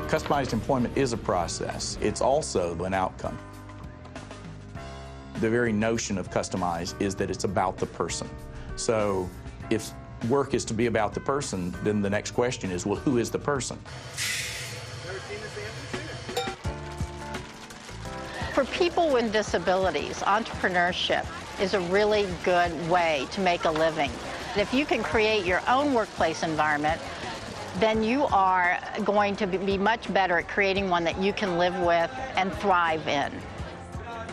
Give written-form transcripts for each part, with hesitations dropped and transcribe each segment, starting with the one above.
Customized employment is a process. It's also an outcome. The very notion of customized is that it's about the person. So if work is to be about the person, then the next question is, well, who is the person? For people with disabilities, entrepreneurship is a really good way to make a living. If you can create your own workplace environment, then you are going to be much better at creating one that you can live with and thrive in.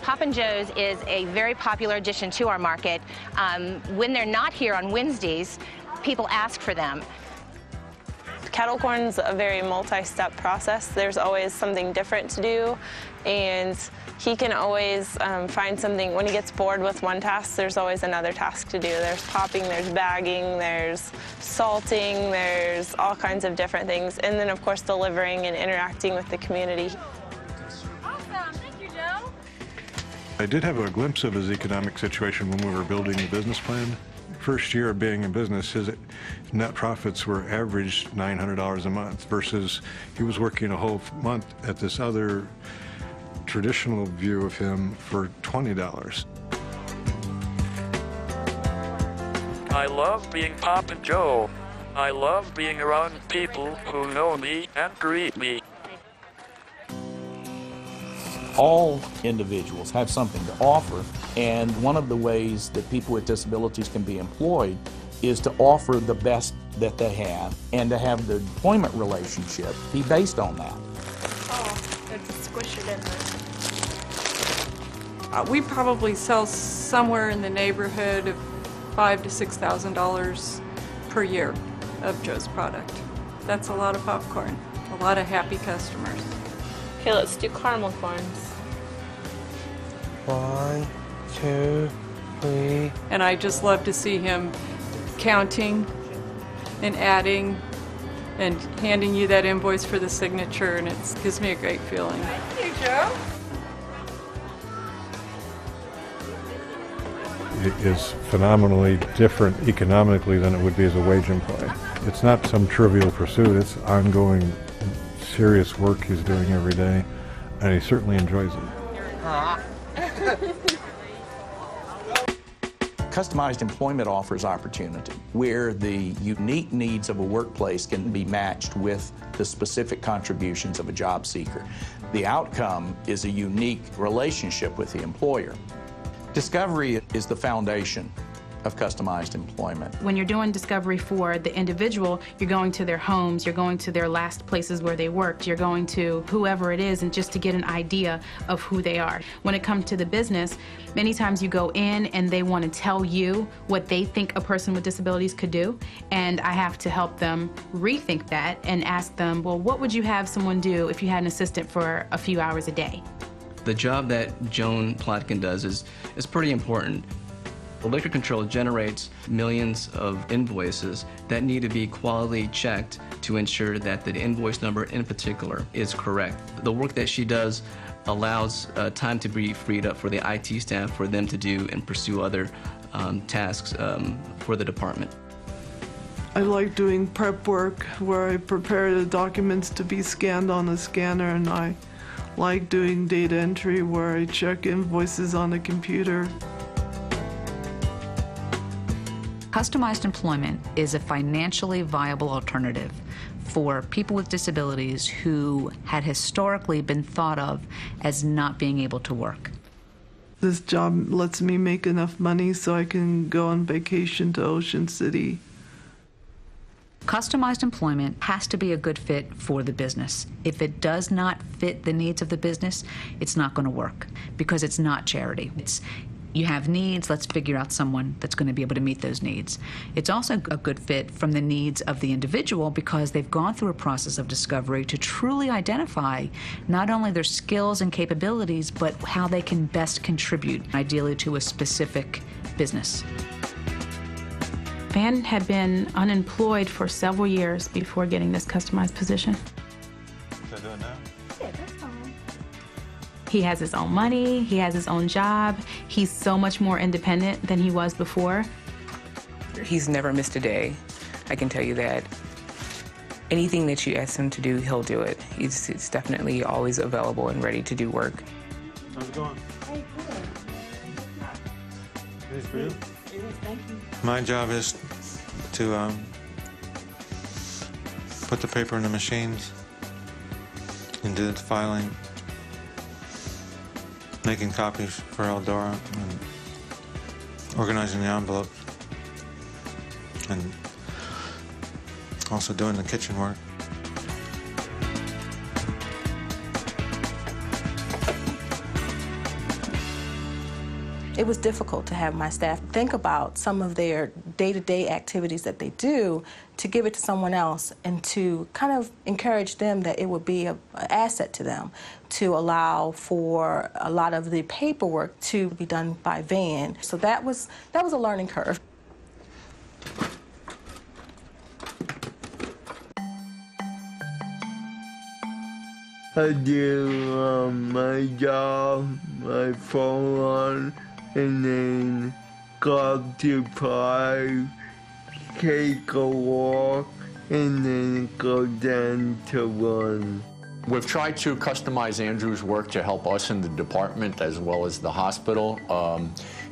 Pop and Joe's is a very popular addition to our market. When they're not here on Wednesdays, people ask for them. Kettle corn's a very multi-step process. There's always something different to do, and he can always find something. When he gets bored with one task, there's always another task to do. There's popping, there's bagging, there's salting, there's all kinds of different things. And then, of course, delivering and interacting with the community. Awesome. Thank you, Joe. I did have a glimpse of his economic situation when we were building the business plan. First year of being in business, his net profits were averaged $900 a month versus he was working a whole month at this other traditional view of him for $20. I love being Pop and Joe. I love being around people who know me and greet me. All individuals have something to offer, and one of the ways that people with disabilities can be employed is to offer the best that they have and to have the employment relationship be based on that. Oh, it's squish it in there. We probably sell somewhere in the neighborhood of $5,000 to $6,000 per year of Joe's product. That's a lot of popcorn, a lot of happy customers. Okay, let's do caramel corns. 1, 2, 3. And I just love to see him counting and adding and handing you that invoice for the signature, and it gives me a great feeling. Thank you, Joe. It is phenomenally different economically than it would be as a wage employee. It's not some trivial pursuit, it's ongoing, serious work he's doing every day, and he certainly enjoys it. Customized employment offers opportunity where the unique needs of a workplace can be matched with the specific contributions of a job seeker. The outcome is a unique relationship with the employer. Discovery is the foundation of customized employment. When you're doing discovery for the individual, you're going to their homes, you're going to their last places where they worked, you're going to whoever it is, and just to get an idea of who they are. When it comes to the business, many times you go in and they want to tell you what they think a person with disabilities could do, and I have to help them rethink that and ask them, well, what would you have someone do if you had an assistant for a few hours a day? The job that Joan Plotkin does is pretty important. Liquor Control generates millions of invoices that need to be quality checked to ensure that the invoice number in particular is correct. The work that she does allows time to be freed up for the IT staff for them to do and pursue other tasks for the department. I like doing prep work where I prepare the documents to be scanned on the scanner, and I like doing data entry where I check invoices on the computer. Customized employment is a financially viable alternative for people with disabilities who had historically been thought of as not being able to work. This job lets me make enough money so I can go on vacation to Ocean City. Customized employment has to be a good fit for the business. If it does not fit the needs of the business, it's not going to work because it's not charity. You have needs, let's figure out someone that's going to be able to meet those needs. It's also a good fit from the needs of the individual because they've gone through a process of discovery to truly identify not only their skills and capabilities, but how they can best contribute, ideally to a specific business. Van had been unemployed for several years before getting this customized position. What's that doing now? Yeah, that's fine. He has his own money, he has his own job, he's so much more independent than he was before. He's never missed a day, I can tell you that. anything that you ask him to do, he'll do it. He's definitely always available and ready to do work. How's it going? Hey, good. It is for you? It is, thank you. My job is to put the paper in the machines and do the filing, making copies for Eldora, and organizing the envelopes, and also doing the kitchen work. It was difficult to have my staff think about some of their day-to-day activities that they do to give it to someone else and to kind of encourage them that it would be an asset to them to allow for a lot of the paperwork to be done by van. So that was a learning curve. I do my job, my phone on, and then go up to park, take a walk, and then go down to run. We've tried to customize Andrew's work to help us in the department as well as the hospital.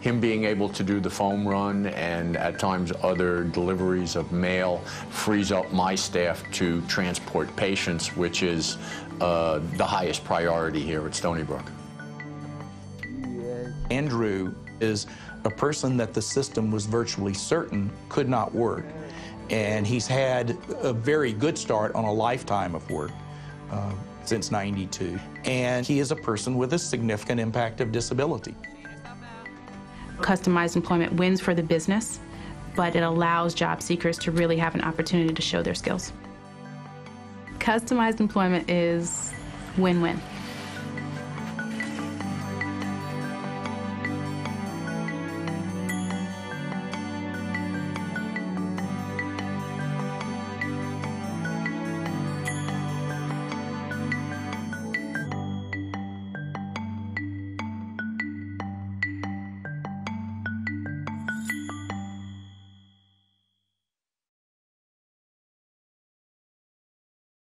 Him being able to do the foam run and at times other deliveries of mail frees up my staff to transport patients, which is the highest priority here at Stony Brook. Andrew is a person that the system was virtually certain could not work. And he's had a very good start on a lifetime of work since '92. And he is a person with a significant impact of disability. Customized employment wins for the business, but it allows job seekers to really have an opportunity to show their skills. Customized employment is win-win.